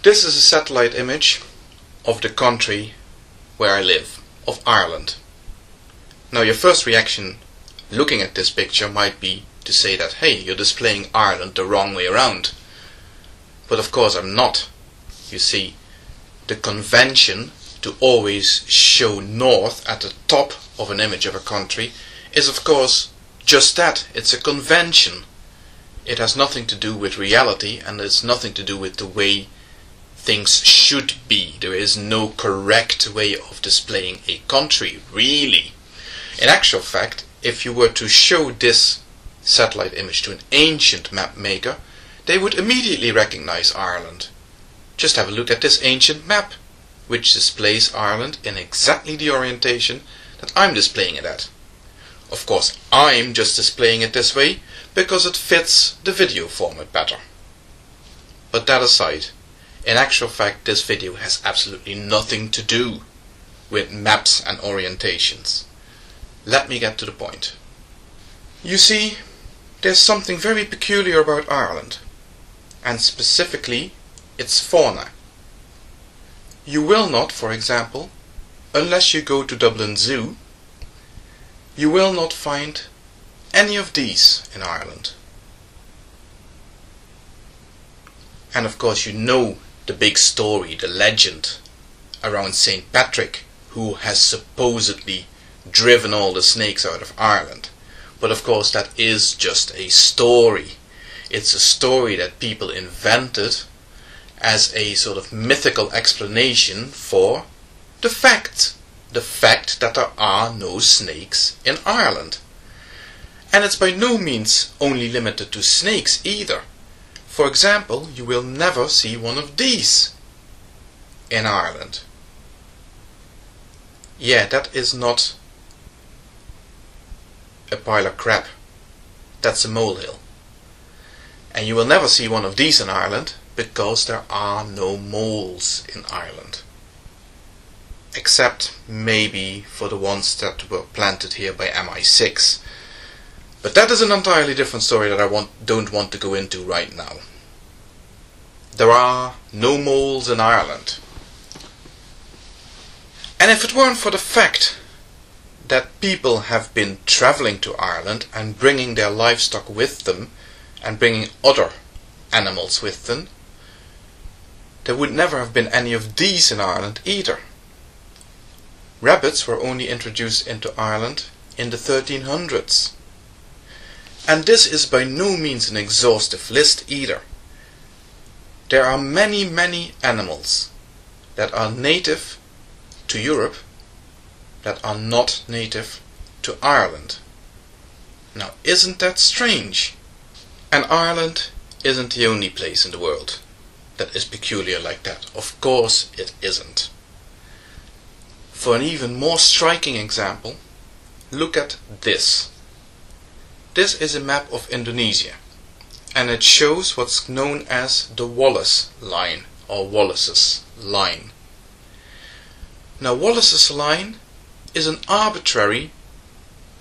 This is a satellite image of the country where I live, of Ireland. Now your first reaction looking at this picture might be to say that, hey, you're displaying Ireland the wrong way around. But of course I'm not. You see, the convention to always show north at the top of an image of a country is of course just that. It's a convention. It has nothing to do with reality, and it's nothing to do with the way things should be. There is no correct way of displaying a country, really. In actual fact, if you were to show this satellite image to an ancient map maker, they would immediately recognize Ireland. Just have a look at this ancient map, which displays Ireland in exactly the orientation that I'm displaying it at. Of course, I'm just displaying it this way because it fits the video format better. But that aside, in actual fact this video has absolutely nothing to do with maps and orientations. Let me get to the point. You see, there's something very peculiar about Ireland, and specifically its fauna. You will not, for example, unless you go to Dublin Zoo, you will not find any of these in Ireland. And of course you know the big story, the legend around St. Patrick, who has supposedly driven all the snakes out of Ireland. But of course that is just a story. It's a story that people invented as a sort of mythical explanation for the fact that there are no snakes in Ireland. And it's by no means only limited to snakes either. For example, you will never see one of these in Ireland. Yeah, that is not a pile of crap. That's a molehill. And you will never see one of these in Ireland because there are no moles in Ireland. Except maybe for the ones that were planted here by MI6. But that is an entirely different story that I don't want to go into right now. There are no moles in Ireland. And if it weren't for the fact that people have been travelling to Ireland and bringing their livestock with them and bringing other animals with them, there would never have been any of these in Ireland either. Rabbits were only introduced into Ireland in the 1300s. And this is by no means an exhaustive list either. There are many, many animals that are native to Europe that are not native to Ireland. Now, isn't that strange? And Ireland isn't the only place in the world that is peculiar like that. Of course it isn't. For an even more striking example, look at this. This is a map of Indonesia, and it shows what's known as the Wallace Line, or Wallace's Line. Now, Wallace's Line is an arbitrary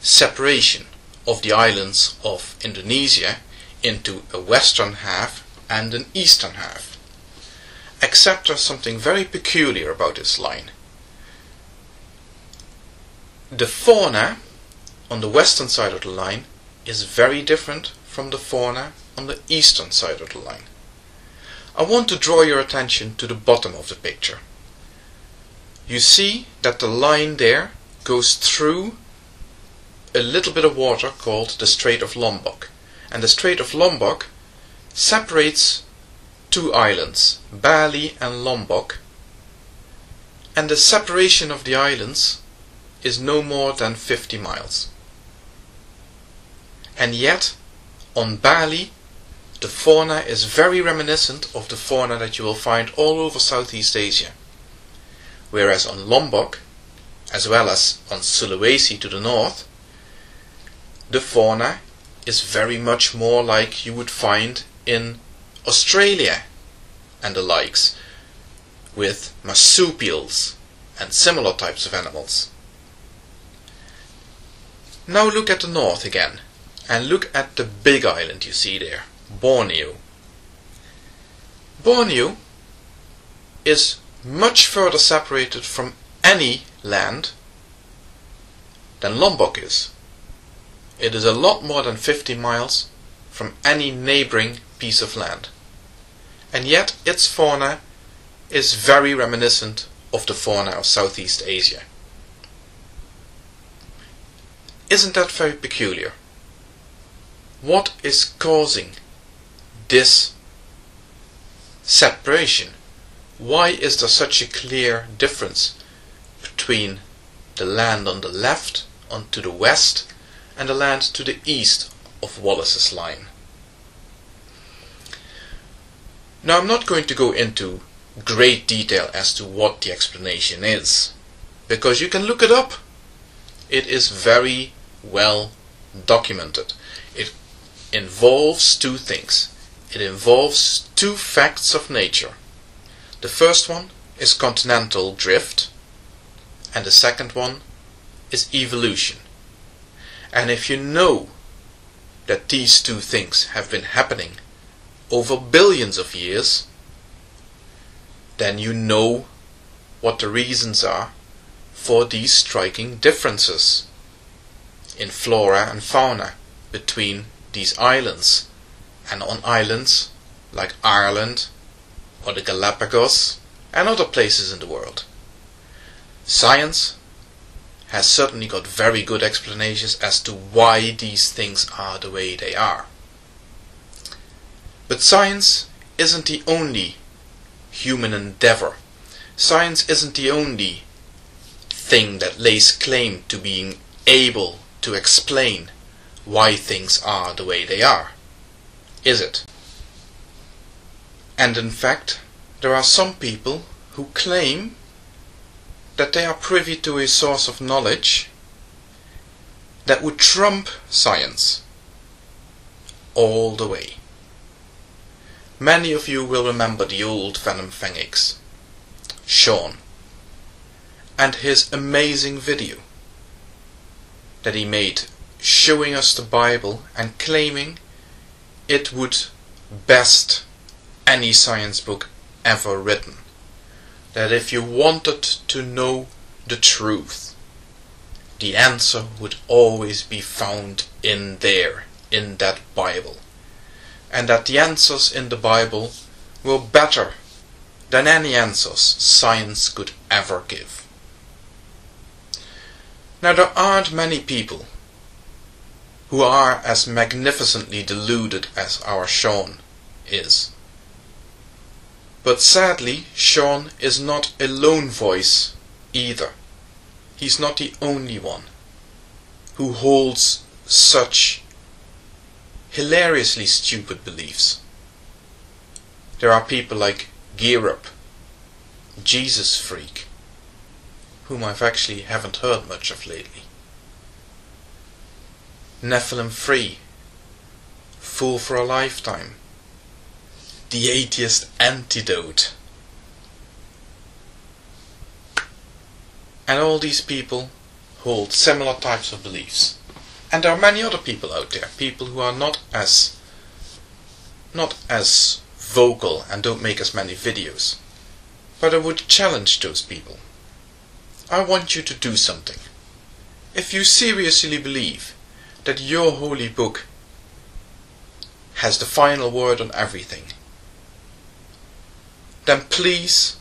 separation of the islands of Indonesia into a western half and an eastern half. Except there's something very peculiar about this line. The fauna on the western side of the line is very different from the fauna on the eastern side of the line. I want to draw your attention to the bottom of the picture. You see that the line there goes through a little bit of water called the Strait of Lombok. And the Strait of Lombok separates two islands, Bali and Lombok. And the separation of the islands is no more than 50 miles. And yet, on Bali, the fauna is very reminiscent of the fauna that you will find all over Southeast Asia. Whereas on Lombok, as well as on Sulawesi to the north, the fauna is very much more like you would find in Australia and the likes, with marsupials and similar types of animals. Now look at the north again, and look at the big island you see there, Borneo. Borneo is much further separated from any land than Lombok is. It is a lot more than 50 miles from any neighboring piece of land. And yet its fauna is very reminiscent of the fauna of Southeast Asia. Isn't that very peculiar? What is causing this separation? Why is there such a clear difference between the land on the left, to the west, and the land to the east of Wallace's Line? Now, I'm not going to go into great detail as to what the explanation is, because you can look it up. It is very well documented. It involves two things. It involves two facts of nature. The first one is continental drift, and the second one is evolution. And if you know that these two things have been happening over billions of years, then you know what the reasons are for these striking differences in flora and fauna between these islands and on islands like Ireland or the Galapagos and other places in the world. Science has certainly got very good explanations as to why these things are the way they are. But science isn't the only human endeavor. Science isn't the only thing that lays claim to being able to explain why things are the way they are, is it? And in fact, there are some people who claim that they are privy to a source of knowledge that would trump science all the way. Many of you will remember the old Venom Fengix, Sean, and his amazing video that he made showing us the Bible and claiming it would best any science book ever written. That if you wanted to know the truth, the answer would always be found in there, in that Bible. And that the answers in the Bible were better than any answers science could ever give. Now, there aren't many people who are as magnificently deluded as our Sean is. But sadly, Sean is not a lone voice either. He's not the only one who holds such hilariously stupid beliefs. There are people like Gear Up, Jesus Freak, whom I've actually haven't heard much of lately. Nephilim Free, Fool for a Lifetime, The Atheist Antidote. And all these people hold similar types of beliefs. And there are many other people out there, people who are not as vocal and don't make as many videos. But I would challenge those people. I want you to do something. If you seriously believe that your holy book has the final word on everything, then please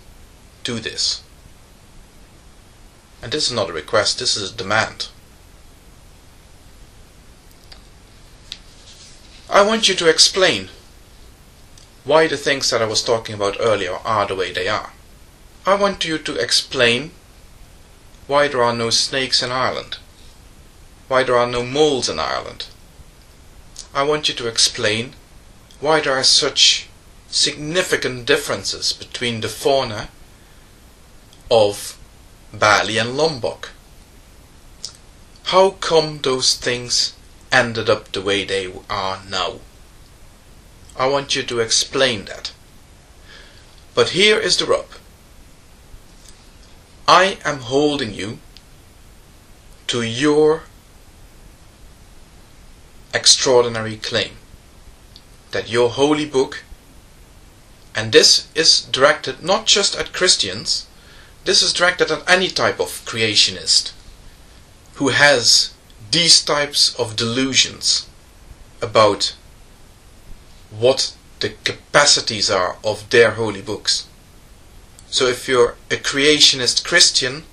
do this. And this is not a request, this is a demand. I want you to explain why the things that I was talking about earlier are the way they are. I want you to explain why there are no snakes in Ireland, why there are no moles in Ireland. I want you to explain why there are such significant differences between the fauna of Bali and Lombok. How come those things ended up the way they are now? I want you to explain that. But here is the rub. I am holding you to your extraordinary claim that your holy book And this is directed not just at Christians, this is directed at any type of creationist who has these types of delusions about what the capacities are of their holy books. So if you're a creationist Christian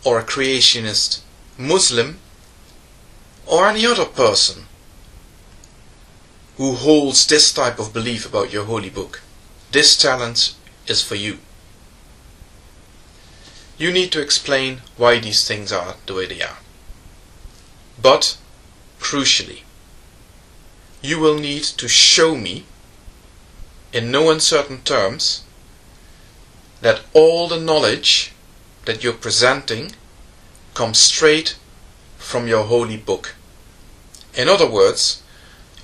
or a creationist Muslim or any other person who holds this type of belief about your holy book, this challenge is for you. You need to explain why these things are the way they are. But, crucially, you will need to show me, in no uncertain terms, that all the knowledge that you're presenting comes straight from your holy book. In other words,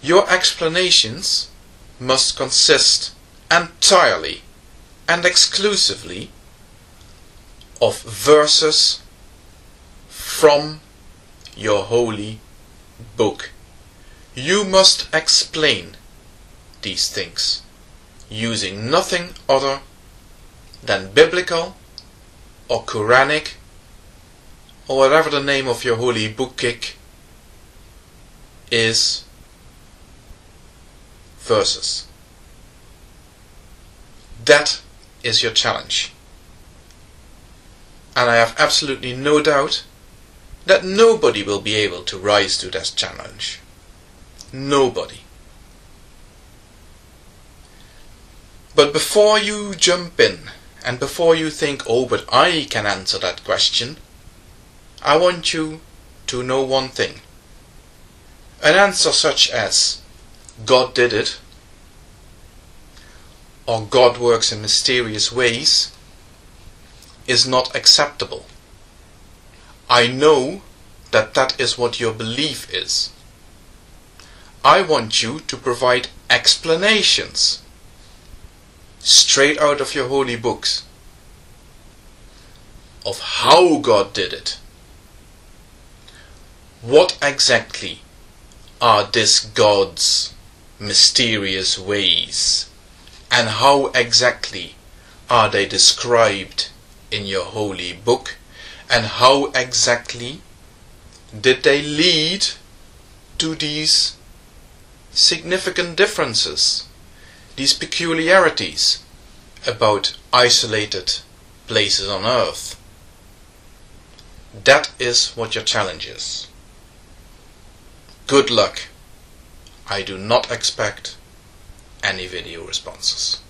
your explanations must consist entirely and exclusively of verses from your holy book. You must explain these things using nothing other than biblical or Quranic or whatever the name of your holy book is, verses. That is your challenge. And I have absolutely no doubt that nobody will be able to rise to that challenge. Nobody. But before you jump in, and before you think, oh, but I can answer that question, I want you to know one thing. An answer such as, God did it, or God works in mysterious ways, is not acceptable. I know that that is what your belief is. I want you to provide explanations straight out of your holy books of how God did it. What exactly are this God's mysterious ways, and how exactly are they described in your holy book, and how exactly did they lead to these significant differences, these peculiarities about isolated places on earth? That is what your challenge is. Good luck. I do not expect any video responses.